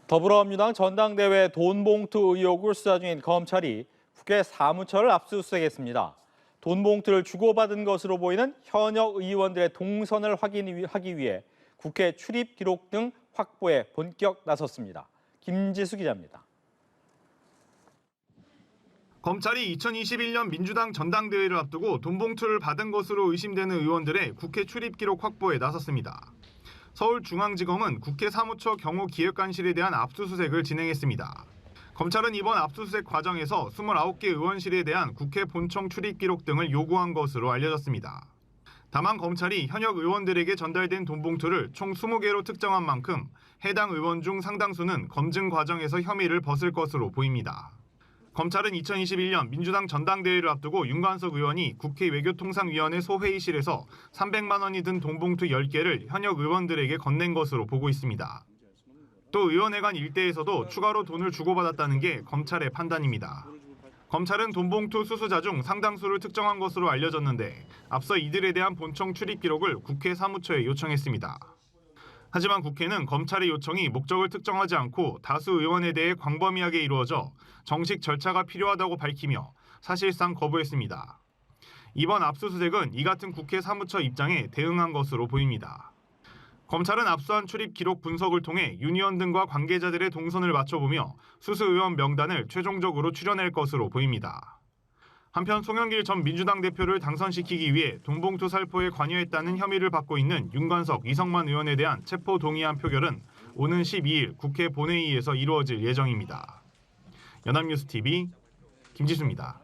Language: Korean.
더불어민주당 전당대회 돈봉투 의혹을 수사 중인 검찰이 국회 사무처를 압수수색했습니다. 돈봉투를 주고받은 것으로 보이는 현역 의원들의 동선을 확인하기 위해 국회 출입 기록 등 확보에 본격 나섰습니다. 김지수 기자입니다. 검찰이 2021년 민주당 전당대회를 앞두고 돈봉투를 받은 것으로 의심되는 의원들의 국회 출입 기록 확보에 나섰습니다. 서울중앙지검은 국회 사무처 경호기획관실에 대한 압수수색을 진행했습니다. 검찰은 이번 압수수색 과정에서 29개 의원실에 대한 국회 본청 출입 기록 등을 요구한 것으로 알려졌습니다. 다만 검찰이 현역 의원들에게 전달된 돈봉투를 총 20개로 특정한 만큼 해당 의원 중 상당수는 검증 과정에서 혐의를 벗을 것으로 보입니다. 검찰은 2021년 민주당 전당대회를 앞두고 윤관석 의원이 국회 외교통상위원회 소회의실에서 300만 원이 든 돈봉투 10개를 현역 의원들에게 건넨 것으로 보고 있습니다. 또 의원회 간 일대에서도 추가로 돈을 주고받았다는 게 검찰의 판단입니다. 검찰은 돈봉투 수수자 중 상당수를 특정한 것으로 알려졌는데 앞서 이들에 대한 본청 출입 기록을 국회 사무처에 요청했습니다. 하지만 국회는 검찰의 요청이 목적을 특정하지 않고 다수 의원에 대해 광범위하게 이루어져 정식 절차가 필요하다고 밝히며 사실상 거부했습니다. 이번 압수수색은 이 같은 국회 사무처 입장에 대응한 것으로 보입니다. 검찰은 압수한 출입 기록 분석을 통해 윤 의원 등과 관계자들의 동선을 맞춰보며 수수 의원 명단을 최종적으로 추려낼 것으로 보입니다. 한편 송영길 전 민주당 대표를 당선시키기 위해 돈봉투 살포에 관여했다는 혐의를 받고 있는 윤관석, 이성만 의원에 대한 체포 동의안 표결은 오는 12일 국회 본회의에서 이루어질 예정입니다. 연합뉴스TV 김지수입니다.